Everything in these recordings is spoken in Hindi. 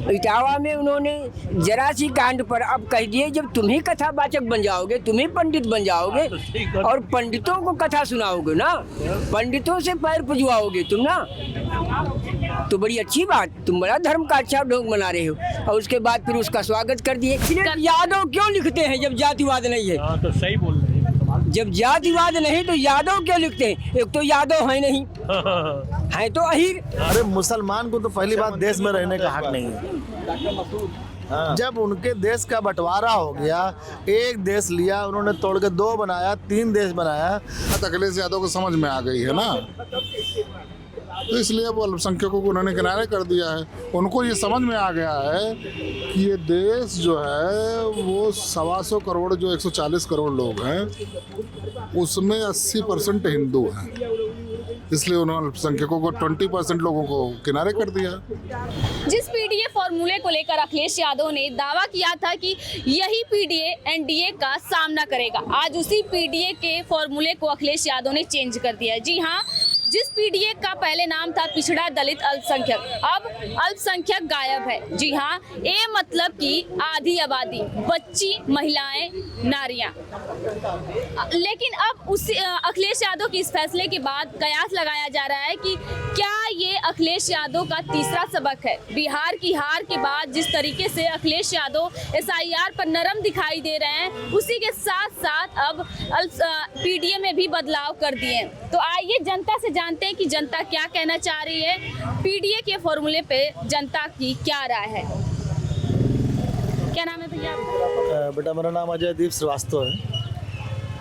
इटावा में उन्होंने जरा सी कांड पर अब कह दिए जब तुम ही कथावाचक बन जाओगे, तुम ही पंडित बन जाओगे और पंडितों को कथा सुनाओगे ना, पंडितों से पैर पुजवाओगे तुम ना, तो बड़ी अच्छी बात, तुम बड़ा धर्म का अच्छा ढोंग बना रहे हो। और उसके बाद फिर उसका स्वागत कर दिए। यादव क्यों लिखते हैं जब जातिवाद नहीं है? हाँ, तो सही बोल रहे हैं। जब जातिवाद नहीं तो यादव क्यों लिखते हैं? एक तो यादव है नहीं, है तो अहीर। अरे मुसलमान को तो पहली बात देश में रहने का हक नहीं है। जब उनके देश का बंटवारा हो गया, एक देश लिया उन्होंने तोड़ के 2 बनाया, 3 देश बनाया। अखिलेश यादव को समझ में आ गई है ना, तो इसलिए वो अल्पसंख्यकों को उन्होंने किनारे कर दिया है। उनको ये समझ में आ गया है कि ये देश जो है वो 125 करोड़ जो 140 करोड़ लोग हैं उसमें 80% हिंदू हैं, इसलिए उन्होंने अल्पसंख्यकों को 20% लोगों को किनारे कर दिया। जिस पीडीए फॉर्मूले को लेकर अखिलेश यादव ने दावा किया था कि यही पीडीए एनडीए का सामना करेगा, आज उसी पीडीए के फॉर्मूले को अखिलेश यादव ने चेंज कर दिया है। जी हाँ, जिस पीडीए का पहले नाम था पिछड़ा दलित अल्पसंख्यक, अब अल्पसंख्यक गायब है। जी हाँ, ए मतलब कि आधी आबादी, बच्ची, महिलाएं, नारियां। लेकिन अब उस अखिलेश यादव के इस फैसले के बाद कयास लगाया जा रहा है कि क्या ये अखिलेश यादव का तीसरा सबक है। बिहार की हार के बाद जिस तरीके से अखिलेश यादव एसआईआर पर नरम दिखाई दे रहे हैं, उसी के साथ साथ अब पीडीए में भी बदलाव कर दिए। तो आइए जनता से जानते हैं कि जनता क्या कहना चाह रही है, पीडीए के फॉर्मूले पे जनता की क्या राय है। क्या नाम है भैया आपका? बेटा मेरा नाम अजय दीप श्रीवास्तव है।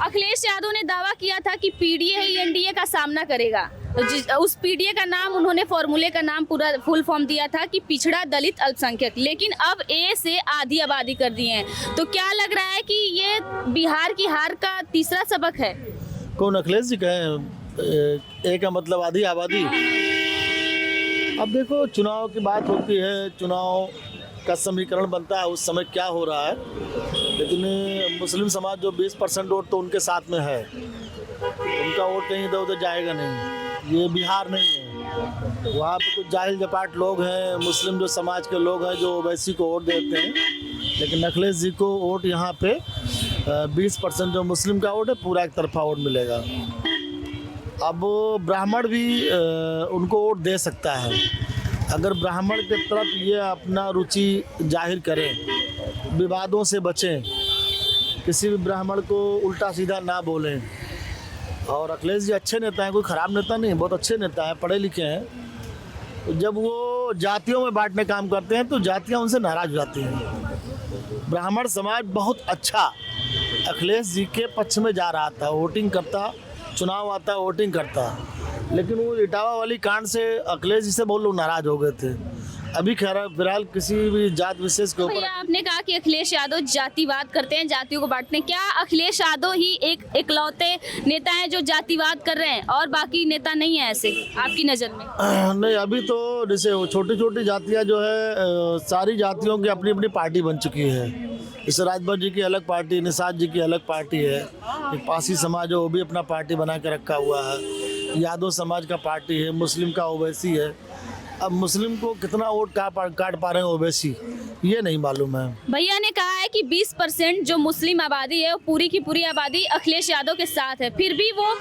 अखिलेश यादव ने दावा किया था कि पीडीए ही एनडीए का सामना करेगा, तो उस पीडीए का नाम उन्होंने फॉर्मूले का नाम पूरा फुल फॉर्म दिया था कि पिछड़ा दलित अल्पसंख्यक, लेकिन अब ए से आधी आबादी कर दिए हैं। तो क्या लग रहा है कि ये बिहार की हार का तीसरा सबक है? कौन अखिलेश जी कहें ए का मतलब आधी आबादी? अब देखो, चुनाव की बात होती है, चुनाव का समीकरण बनता है, उस समय क्या हो रहा है। लेकिन मुस्लिम समाज जो 20% वोट तो उनके साथ में है, उनका वोट कहीं इधर उधर जाएगा नहीं। ये बिहार नहीं है, वहाँ पे कुछ जाहिल जपाट लोग हैं, मुस्लिम जो समाज के लोग हैं जो ओवैसी को वोट देते हैं। लेकिन अखिलेश जी को वोट यहाँ पे 20% जो मुस्लिम का वोट है पूरा एक तरफा वोट मिलेगा। अब ब्राह्मण भी उनको वोट दे सकता है, अगर ब्राह्मण के तरफ ये अपना रुचि जाहिर करें, विवादों से बचें, किसी भी ब्राह्मण को उल्टा सीधा ना बोलें। और अखिलेश जी अच्छे नेता हैं, कोई ख़राब नेता नहीं, बहुत अच्छे नेता हैं, पढ़े लिखे हैं। तो जब वो जातियों में बांटने काम करते हैं तो जातियां उनसे नाराज़ हो जाती हैं। ब्राह्मण समाज बहुत अच्छा अखिलेश जी के पक्ष में जा रहा था, वोटिंग करता, चुनाव आता वोटिंग करता, लेकिन वो इटावा वाली कांड से अखिलेश जी से बहुत लोग नाराज हो गए थे। अभी फिलहाल किसी भी जात विशेष के ऊपर। भैया आपने कहा कि अखिलेश यादव जातिवाद करते हैं, जातियों को बांटते हैं, क्या अखिलेश यादव ही एक इकलौते नेता हैं जो जातिवाद कर रहे हैं और बाकी नेता नहीं है ऐसे आपकी नज़र में? नहीं, अभी तो जैसे छोटी छोटी जातियाँ जो है, सारी जातियों की अपनी अपनी पार्टी बन चुकी है। जैसे राजभर जी की अलग पार्टी, निषाद जी की अलग पार्टी है, एक पासी समाज है वो भी अपना पार्टी बना के रखा हुआ है, यादव समाज का पार्टी है, मुस्लिम का ओवैसी है। अब मुस्लिम को कितना वोट काट पा रहे हैं ओवैसी, ये नहीं मालूम है। भैया ने कहा है कि 20% जो मुस्लिम आबादी है वो पूरी की पूरी आबादी अखिलेश यादव के साथ है, फिर भी वो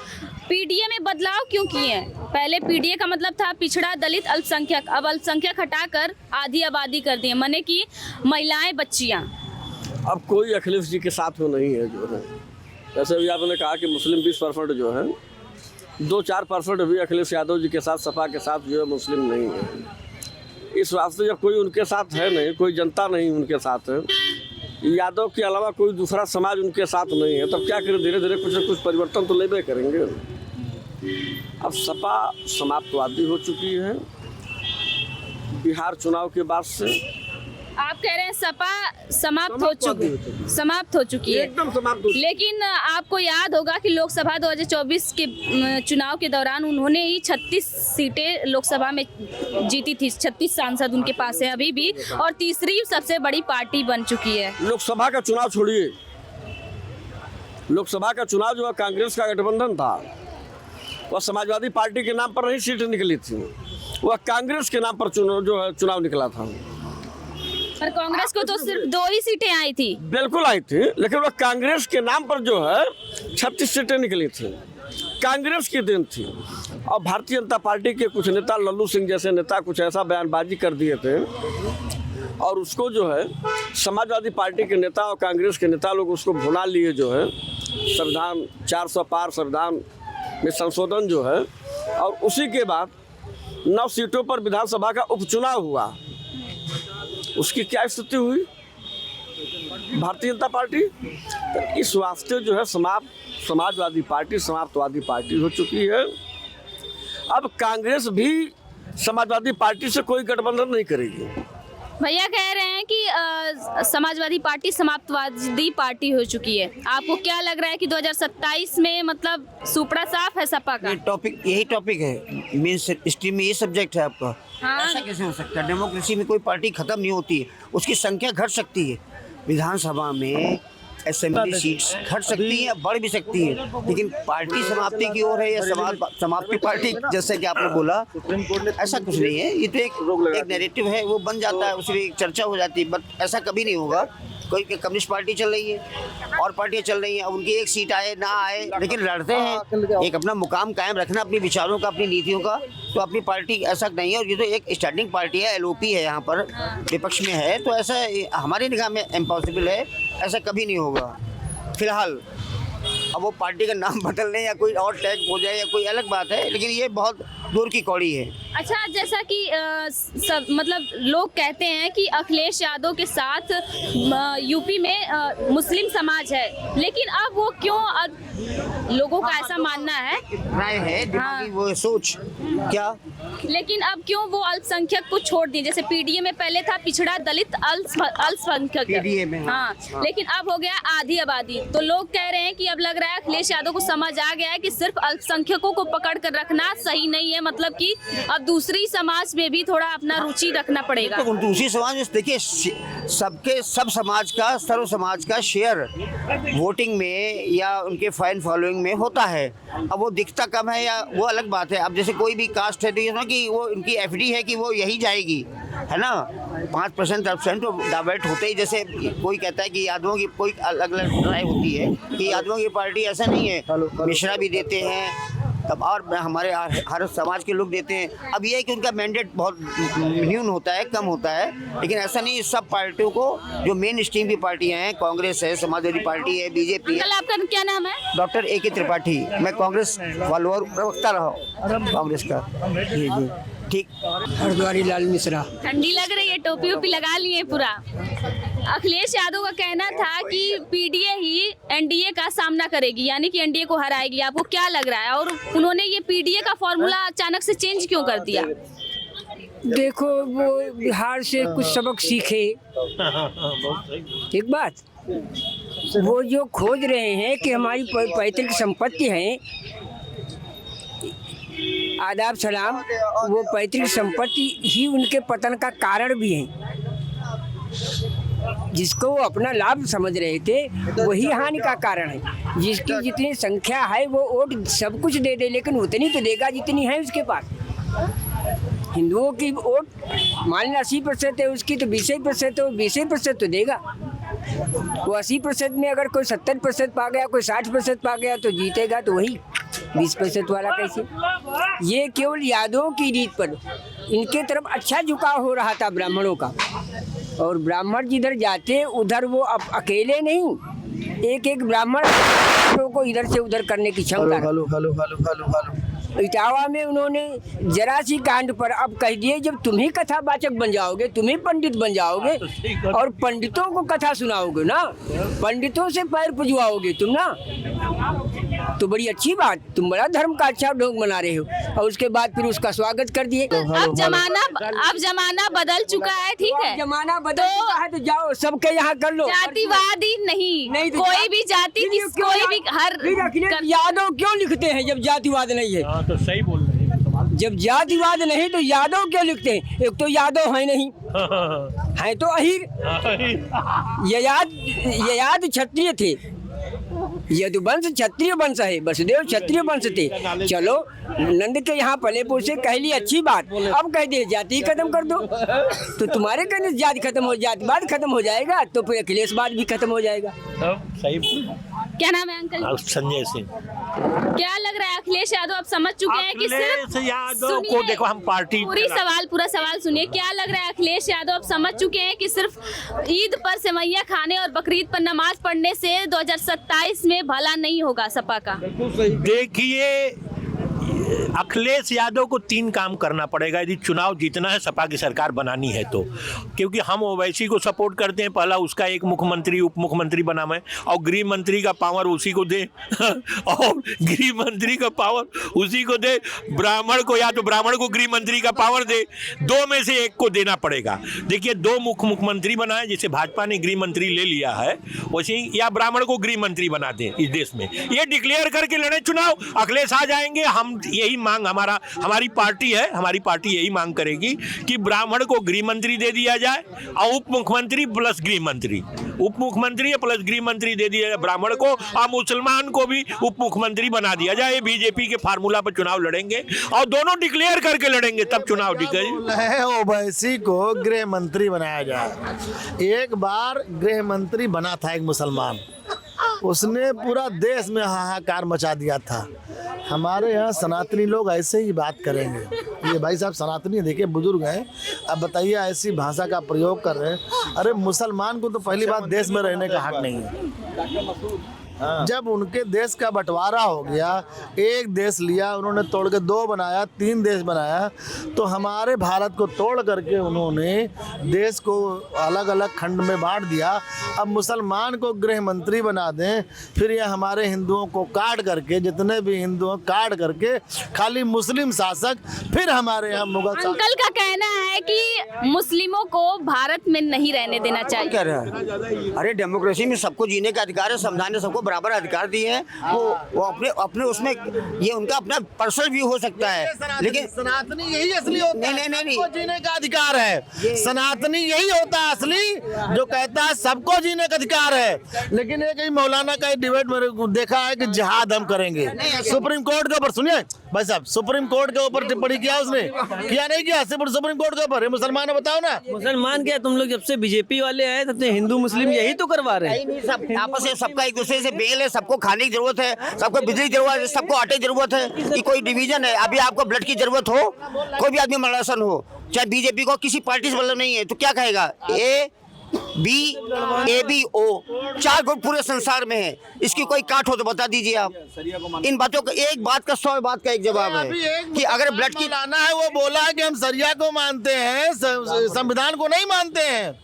पीडीए में बदलाव क्यों किए हैं? पहले पीडीए का मतलब था पिछड़ा दलित अल्पसंख्यक, अब अल्पसंख्यक हटाकर आधी आबादी कर दिए, माने कि महिलाएं, बच्चियां। अब कोई अखिलेश जी के साथ में नहीं है जो है। जैसे भी आपने कहा कि मुस्लिम 20% जो है, 2-4% भी अखिलेश यादव जी के साथ, सपा के साथ जो है मुस्लिम नहीं है। इस वास्ते जब कोई उनके साथ है नहीं, कोई जनता नहीं उनके साथ है, यादव के अलावा कोई दूसरा समाज उनके साथ नहीं है, तब क्या करें? धीरे धीरे कुछ न कुछ परिवर्तन तो लेबे करेंगे। अब सपा समाप्तवादी हो चुकी है बिहार चुनाव के बाद से। आप कह रहे हैं सपा समाप्त हो चुकी है, एकदम समाप्त हो। लेकिन आपको याद होगा कि लोकसभा 2024 के चुनाव के दौरान उन्होंने ही 36 सीटें लोकसभा में जीती थी, 36 सांसद उनके पास है अभी भी, और तीसरी सबसे बड़ी पार्टी बन चुकी है। लोकसभा का चुनाव छोड़िए, लोकसभा का चुनाव जो है कांग्रेस का गठबंधन था, वह समाजवादी पार्टी के नाम पर नहीं सीट निकली थी, वह कांग्रेस के नाम पर चुनाव निकला था। पर कांग्रेस को तो सिर्फ 2 ही सीटें आई थी। बिल्कुल आई थी, लेकिन वह कांग्रेस के नाम पर जो है 36 सीटें निकली थी, कांग्रेस की दिन थी। और भारतीय जनता पार्टी के कुछ नेता, लल्लू सिंह जैसे नेता कुछ ऐसा बयानबाजी कर दिए थे और उसको जो है समाजवादी पार्टी के नेता और कांग्रेस के नेता लोग उसको भुला लिए। जो है संविधान 400 पार संविधान में संशोधन जो है, और उसी के बाद 9 सीटों पर विधानसभा का उपचुनाव हुआ। उसकी क्या स्थिति हुई भारतीय जनता पार्टी? तो इस वास्ते जो है समाजवादी पार्टी समाप्तवादी पार्टी हो चुकी है। अब कांग्रेस भी समाजवादी पार्टी से कोई गठबंधन नहीं करेगी। भैया कह रहे हैं कि समाजवादी पार्टी समाप्तवादी पार्टी हो चुकी है। आपको क्या लग रहा है कि 2027 में मतलब सुपड़ा साफ है सपा का? यही टॉपिक है, मेन स्ट्रीम में ये सब्जेक्ट है आपका। हाँ। ऐसा कैसे हो सकता है? डेमोक्रेसी में कोई पार्टी खत्म नहीं होती है, उसकी संख्या घट सकती है। विधानसभा में असेंबली सीट्स घट सकती है, बढ़ भी सकती है, लेकिन पार्टी समाप्ति की ओर है या समाप्ति पार्टी जैसे कि आपने बोला, ऐसा कुछ नहीं है। ये तो एक नैरेटिव है, वो बन जाता है, उसमें एक चर्चा हो जाती है, बट ऐसा कभी नहीं होगा। कोई कम्युनिस्ट पार्टी चल रही है और पार्टियां चल रही हैं, अब उनकी एक सीट आए ना आए, लेकिन लड़ते हैं। एक अपना मुकाम कायम रखना अपने विचारों का, अपनी नीतियों का, तो अपनी पार्टी ऐसा नहीं है। और ये तो एक स्टैंडिंग पार्टी है, एलओपी है, यहाँ पर विपक्ष में है, तो ऐसा हमारी निगाह में इम्पॉसिबल है, ऐसा कभी नहीं होगा फिलहाल। अब वो पार्टी का नाम बदल लें या कोई और टैग हो जाए या कोई अलग बात है, लेकिन ये बहुत दूर की कौड़ी है। अच्छा, जैसा कि सब मतलब लोग कहते हैं कि अखिलेश यादव के साथ यूपी में मुस्लिम समाज है, लेकिन अब वो क्यों लोगों का ऐसा मानना है, राय है, दिमागी वो सोच क्या, लेकिन अब क्यों वो अल्पसंख्यक को छोड़ दिए? जैसे पीडीए में पहले था पिछड़ा दलित अल्पसंख्यक, पीडीए में हाँ, लेकिन अब हो गया आधी आबादी। तो लोग कह रहे हैं कि अब लग रहा है अखिलेश यादव को समझ आ गया है कि सिर्फ अल्पसंख्यकों को पकड़ कर रखना सही नहीं है, मतलब कि अब दूसरी समाज में भी थोड़ा अपना रुचि रखना पड़ेगा। तो दूसरी समाज में देखिए, सब समाज का, सर्व समाज का शेयर वोटिंग में या उनके फैन फॉलोइंग में होता है। अब वो दिखता कम है या वो अलग बात है। अब जैसे कोई भी कास्ट है तो ये ना कि वो उनकी एफडी है कि वो यही जाएगी, है ना, 5% 10% तो डाइवर्ट होते ही। जैसे कोई कहता है कि यादवों की कोई अलग अलग राय होती है कि यादवों की पार्टी ऐसा नहीं है, मिश्रा भी देते हैं, तब और हमारे हर समाज के लोग देते हैं। अब ये है कि उनका मैंडेट बहुत न्यून होता है, कम होता है, लेकिन ऐसा नहीं। सब पार्टियों को जो मेन स्ट्रीम की पार्टियां हैं, कांग्रेस है, समाजवादी पार्टी है, बीजेपी है। आपका क्या नाम है? डॉक्टर ए के त्रिपाठी, मैं कांग्रेस फॉलोअर प्रवक्ता रहा हूँ कांग्रेस का। जी जी ठीक। हरद्वारी लाल मिश्रा। ठंडी लग रही है, टोपी ओपी लगा लिए पूरा। अखिलेश यादव का कहना था कि पीडीए ही एनडीए का सामना करेगी, यानी कि एनडीए को हराएगी। आपको क्या लग रहा है? और उन्होंने ये पीडीए का फॉर्मूला अचानक से चेंज क्यों कर दिया? देखो, वो बिहार से कुछ सबक सीखे। एक बात, वो जो खोज रहे हैं कि हमारी पैतृक संपत्ति है, आदाब सलाम, वो पैतृक संपत्ति ही उनके पतन का कारण भी है। जिसको वो अपना लाभ समझ रहे थे वही हानि का कारण है। जिसकी जितनी संख्या है वो वोट सब कुछ दे दे, लेकिन उतनी तो देगा जितनी है उसके पास। हिंदुओं की वोट मान लो 80% है, उसकी तो 20% है, वो 20% तो देगा। वो 80% में अगर कोई 70% पा गया, कोई 60% पा गया तो जीतेगा तो वही 20% वाला कैसे? ये केवल यादवों की रीत पर इनके तरफ अच्छा झुकाव हो रहा था ब्राह्मणों का, और ब्राह्मण जिधर जाते उधर वो अब अकेले नहीं, एक एक ब्राह्मण को इधर से उधर करने की क्षमता। इटावा में उन्होंने जरा सी कांड पर अब कह दिए, जब तुम ही कथावाचक बन जाओगे, तुम ही पंडित बन जाओगे और पंडितों को कथा सुनाओगे ना, पंडितों से पैर पुजवाओगे तुम ना, तो बड़ी अच्छी बात, तुम बड़ा धर्म का अच्छा ढोंग बना रहे हो। और उसके बाद फिर उसका स्वागत कर दिए। अब जमाना बदल चुका है, ठीक है, जमाना बदल चुका है तो जाओ सबके यहाँ कर लो। जातिवादी नहीं तो कोई भी जाति, कोई भी हर यादव क्यों लिखते हैं जब जातिवाद नहीं है? तो सही बोल रहे हैं। जब जातिवाद नहीं तो यादव क्यों लिखते हैं? एक तो यादव है नहीं, है तो अहीर। ये याद क्षत्रिय थे, यदुवंश क्षत्रिय वंश है, वसुदेव क्षत्रिय वंश थे। चलो नंद के यहाँ पले पोसे कह ली अच्छी बात, अब कह दे जाति खत्म कर दो, तो तुम्हारे कहने से जाति खत्म हो, जातिवाद खत्म हो जाएगा तो फिर अखिलेशवाद भी खत्म हो जाएगा। सही। क्या नाम है अंकल? संजय सिंह। क्या लग रहा है अखिलेश यादव आप समझ चुके हैं कि सिर्फ अखिलेश यादव को सुनिए, देखो हम पार्टी पूरा सवाल सुनिए। क्या लग रहा है अखिलेश यादव आप समझ चुके हैं कि सिर्फ ईद पर सेवैया खाने और बकरीद पर नमाज पढ़ने से 2027 में भला नहीं होगा सपा का? देखिए, अखिलेश यादव को 3 काम करना पड़ेगा यदि चुनाव जीतना है, सपा की सरकार बनानी है तो। क्योंकि हम ओवैसी को सपोर्ट करते हैं, पहला उसका एक मुख्यमंत्री उप मुख्यमंत्री बनावे और गृह मंत्री का पावर उसी को दे और गृह मंत्री का पावर उसी को दे, ब्राह्मण को या तो ब्राह्मण को गृह मंत्री का पावर दे, 2 में से एक को देना पड़ेगा। देखिए 2 मुख्यमंत्री बनाए, जैसे भाजपा ने गृह मंत्री ले लिया है वैसे ही, या ब्राह्मण को गृह मंत्री बना दें इस देश में, ये डिक्लेयर करके लड़े चुनाव, अखिलेश आ जाएंगे। हम यही मांग हमारी पार्टी है, हमारी पार्टी यही मांग करेगी कि ब्राह्मण को गृह मंत्री दे दिया जाए और उप मुख्यमंत्री प्लस गृह मंत्री, उप मुख्यमंत्री प्लस गृह मंत्री दे दिया जाए ब्राह्मण को, और मुसलमान को भी उप मुख्यमंत्री बना दिया जाए। बीजेपी के फार्मूला पर चुनाव लड़ेंगे और दोनों डिक्लेयर करके लड़ेंगे तब चुनाव टिकेगा। ओवैसी को गृह मंत्री बनाया जाए। एक बार गृह मंत्री बना था एक मुसलमान, उसने पूरा देश में हाहाकार मचा दिया था। हमारे यहाँ सनातनी लोग ऐसे ही बात करेंगे। ये भाई साहब सनातनी देखिए बुजुर्ग हैं, अब बताइए ऐसी भाषा का प्रयोग कर रहे हैं। अरे मुसलमान को तो पहली बात देश में रहने का हक नहीं है। जब उनके देश का बंटवारा हो गया, एक देश लिया उन्होंने तोड़ के 2 बनाया, 3 देश बनाया, तो हमारे भारत को तोड़ करके उन्होंने देश को अलग अलग खंड में बांट दिया। अब मुसलमान को गृह मंत्री बना दें, फिर ये हमारे हिंदुओं को काट करके, जितने भी हिंदुओं काट करके खाली मुस्लिम शासक, फिर हमारे यहाँ मुगल अंकल का कहना है कि मुस्लिमों को भारत में नहीं रहने देना चाहिए। कह रहा है, अरे डेमोक्रेसी में सबको जीने का अधिकार है, संविधान ने सबको बराबर अधिकार दिए हैं। वो अपने उसमें ये उनका अपना पर्सनल व्यू हो सकता है, लेकिन सनातनी यही असली होता है, सबको जीने का अधिकार है। सनातनी यही होता है असली, जो कहता है सबको जीने का अधिकार है। लेकिन एक ही मौलाना का डिबेट में देखा है कि जिहाद हम करेंगे सुप्रीम कोर्ट के ऊपर। सुनिए भाई साहब, सुप्रीम कोर्ट के ऊपर टिप्पणी किया उसने, किया नहीं किया? सुप्रीम कोर्ट के ऊपर मुसलमान है, बताओ ना। मुसलमान क्या, तुम लोग जब से बीजेपी वाले आए तब से हिंदू मुस्लिम यही तो करवा रहे हैं। सब आपस में सबका एक दूसरे से बेल है, सबको खाने की जरूरत है, सबको बिजली की जरूरत है, सबको आटे की जरूरत है, कि कोई डिवीजन है। अभी आपको ब्लड की जरूरत हो, कोई भी आदमी मरासन हो, चाहे बीजेपी को किसी पार्टी से मतलब नहीं है, तो क्या कहेगा? A-B-O 4 गुट पूरे संसार में है, इसकी कोई काट हो तो बता दीजिए आप। इन बातों का एक बात का 100 बात का एक जवाब है कि अगर ब्लड की लाना है, वो बोला है कि हम सरिया को मानते हैं, संविधान को नहीं मानते हैं।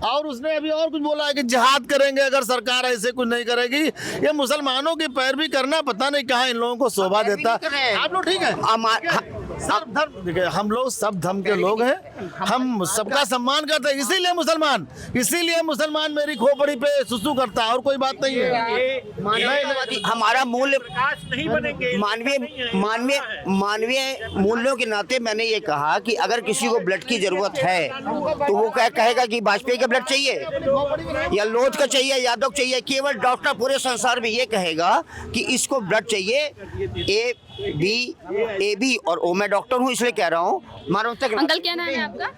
और उसने अभी और कुछ बोला है कि जिहाद करेंगे अगर सरकार ऐसे कुछ नहीं करेगी। ये मुसलमानों की पैरवी करना पता नहीं कहाँ इन लोगों को शोभा देता। आप लोग ठीक है, सब धर्म, देखिए हम लोग सब धर्म के लोग हैं, हम सबका सम्मान करते हैं, इसीलिए मुसलमान मेरी खोपड़ी पे सुसु करता है, और कोई बात नहीं है। हमारा मूल्य नहीं बनेंगे, मानवीय मूल्यों के नाते मैंने ये कहा कि अगर किसी को ब्लड की जरूरत है तो वो कहेगा कि वाजपेयी का ब्लड चाहिए या लोध का चाहिए, यादव चाहिए। केवल डॉक्टर पूरे संसार में ये कहेगा कि इसको ब्लड चाहिए। A-B और O, मैं डॉक्टर हूँ इसलिए कह रहा हूँ। अंकल क्या नाम है आपका?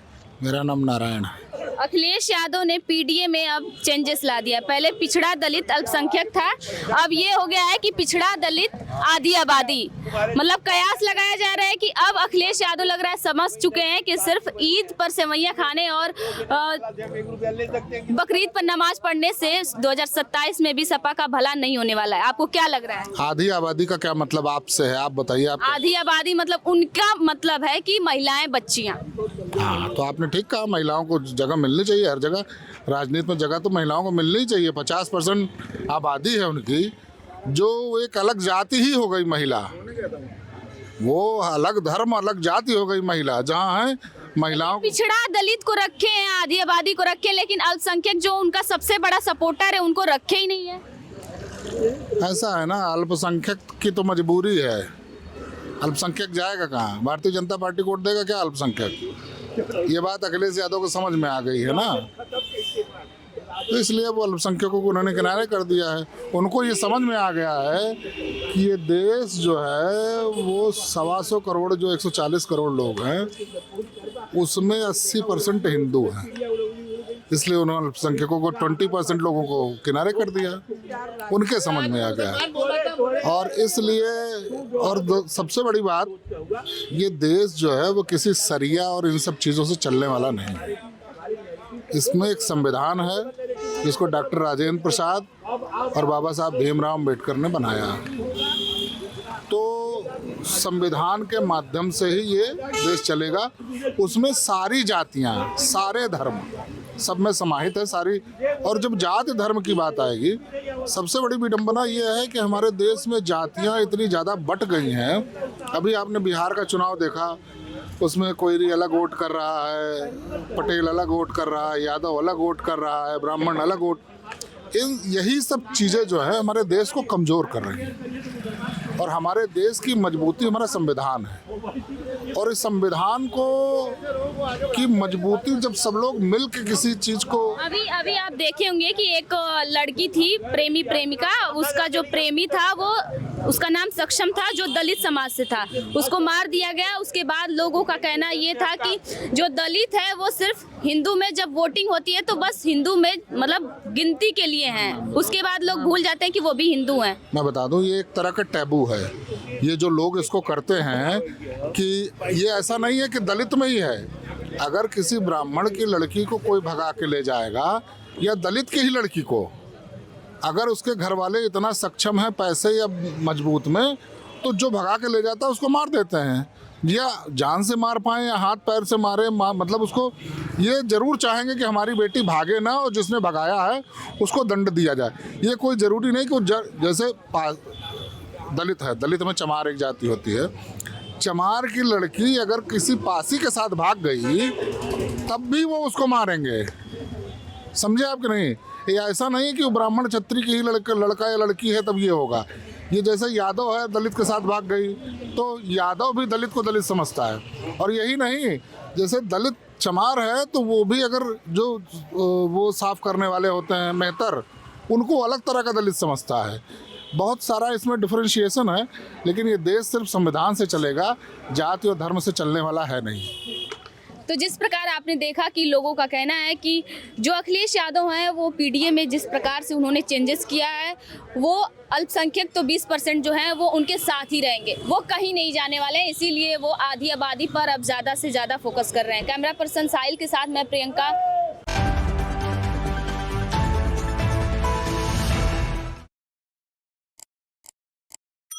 मेरा नाम नारायण है। अखिलेश यादव ने पीडीए में अब चेंजेस ला दिया। पहले पिछड़ा दलित अल्पसंख्यक था, अब ये हो गया है कि पिछड़ा दलित आदि आबादी। मतलब कयास लगाया जा रहा है कि अब अखिलेश यादव लग रहा है समझ चुके हैं कि सिर्फ ईद पर सेवैया खाने और बकरीद पर नमाज पढ़ने से 2027 में भी सपा का भला नहीं होने वाला है। आपको क्या लग रहा है? आधी आबादी का क्या मतलब आपसे है, आप बताइए। आप आधी आबादी मतलब उनका मतलब है कि महिलाएं, बच्चियां। हाँ, तो आपने ठीक कहा, महिलाओं को जगह मिलनी चाहिए हर जगह। राजनीति में जगह तो महिलाओं को मिलनी ही चाहिए। 50% आबादी है उनकी, जो एक अलग जाति ही हो गई महिला, वो अलग धर्म अलग जाति हो गई महिला। जहाँ है महिलाओं, पिछड़ा दलित को रखे हैं, आधी आबादी को रखे, लेकिन अल्पसंख्यक जो उनका सबसे बड़ा सपोर्टर है उनको रखे ही नहीं है। ऐसा है ना, अल्पसंख्यक की तो मजबूरी है। अल्पसंख्यक जाएगा कहाँ? भारतीय जनता पार्टी वोट देगा क्या अल्पसंख्यक? ये बात अखिलेश यादव को समझ में आ गई है ना। तो इसलिए वो अल्पसंख्यकों को उन्होंने किनारे कर दिया है। उनको ये समझ में आ गया है कि ये देश जो है वो 125 करोड़ जो 140 करोड़ लोग हैं उसमें 80% हिंदू हैं, इसलिए उन्होंने अल्पसंख्यकों को 20% लोगों को किनारे कर दिया, उनके समझ में आ गया। और इसलिए और सबसे बड़ी बात, ये देश जो है वो किसी सरिया और इन सब चीज़ों से चलने वाला नहीं है। इसमें एक संविधान है जिसको डॉक्टर राजेंद्र प्रसाद और बाबा साहब भीमराव अम्बेडकर ने बनाया। तो संविधान के माध्यम से ही ये देश चलेगा। उसमें सारी जातियां, सारे धर्म सब में समाहित है सारी। और जब जाति धर्म की बात आएगी, सबसे बड़ी विडंबना ये है कि हमारे देश में जातियां इतनी ज़्यादा बट गई हैं। अभी आपने बिहार का चुनाव देखा, उसमें कोई अलग वोट कर रहा है, पटेल अलग वोट कर रहा है, यादव अलग वोट कर रहा है, ब्राह्मण अलग वोट। यही सब चीज़ें जो है हमारे देश को कमज़ोर कर रही हैं। और हमारे देश की मजबूती हमारा संविधान है। और इस संविधान को की मजबूती जब सब लोग मिल के किसी चीज़ को, अभी आप देखे होंगे कि एक लड़की थी, प्रेमी प्रेमिका, उसका जो प्रेमी था वो, उसका नाम सक्षम था, जो दलित समाज से था, उसको मार दिया गया। उसके बाद लोगों का कहना ये था कि जो दलित है वो सिर्फ हिंदू में जब वोटिंग होती है तो बस हिंदू में मतलब गिनती के लिए हैं, उसके बाद लोग भूल जाते हैं कि वो भी हिंदू हैं। मैं बता दूं, ये एक तरह का टैबू है। ये जो लोग इसको करते हैं कि ये ऐसा नहीं है कि दलित में ही है। अगर किसी ब्राह्मण की लड़की को कोई भगा के ले जाएगा या दलित की ही लड़की को, अगर उसके घर वाले इतना सक्षम है पैसे या मजबूत में, तो जो भगा के ले जाता है उसको मार देते हैं। या जान से मार पाएं या हाथ पैर से मारे, मतलब उसको ये जरूर चाहेंगे कि हमारी बेटी भागे ना, और जिसने भगाया है उसको दंड दिया जाए। ये कोई ज़रूरी नहीं कि जैसे दलित है, दलित में चमार एक जाति होती है, चमार की लड़की अगर किसी पासी के साथ भाग गई तब भी वो उसको मारेंगे। समझे आप कि नहीं? ये ऐसा नहीं है कि वो ब्राह्मण क्षत्रिय की ही लड़का या लड़की है तब ये होगा। ये जैसे यादव है, दलित के साथ भाग गई तो यादव भी दलित को दलित समझता है। और यही नहीं, जैसे दलित चमार है तो वो भी अगर जो वो साफ करने वाले होते हैं मेहतर, उनको अलग तरह का दलित समझता है। बहुत सारा इसमें डिफरेंशिएशन है, लेकिन ये देश सिर्फ संविधान से चलेगा, जाति और धर्म से चलने वाला है नहीं। तो जिस प्रकार आपने देखा कि लोगों का कहना है कि जो अखिलेश यादव हैं वो पीडीए में जिस प्रकार से उन्होंने चेंजेस किया है, वो अल्पसंख्यक तो 20% जो हैं वो उनके साथ ही रहेंगे, वो कहीं नहीं जाने वाले हैं। इसीलिए वो आधी आबादी पर अब ज़्यादा से ज़्यादा फोकस कर रहे हैं। कैमरा पर्सन साहिल के साथ मैं प्रियंका,